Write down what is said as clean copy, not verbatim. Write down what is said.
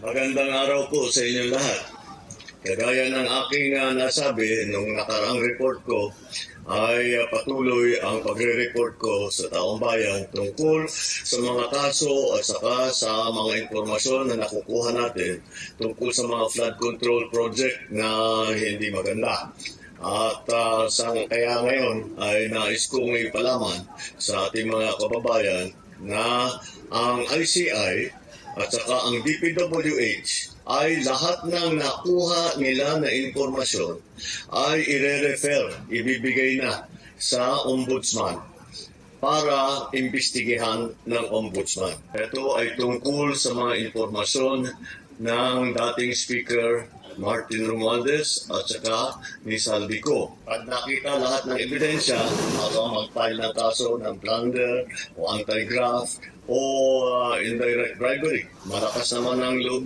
Magandang araw po sa inyong lahat. Kagaya ng aking nasabi nung nakaraang report ko, ay patuloy ang pagre-report ko sa taong bayan tungkol sa mga kaso at saka sa mga impormasyon na nakukuha natin tungkol sa mga flood control project na hindi maganda. At kaya ngayon ay nais kong ipalaman sa ating mga kababayan na ang ICI at saka ang DPWH ay lahat ng nakuha nila na informasyon ay ire-refer, ibibigay na sa ombudsman para imbestigahan ng ombudsman. Ito ay tungkol sa mga informasyon ng dating Speaker Martin Romualdez at saka ni Saldico. Pag nakita lahat ng ebidensya, mag-file ng kaso ng plunder o anti-graft o indirect bribery. Malakas naman ang loob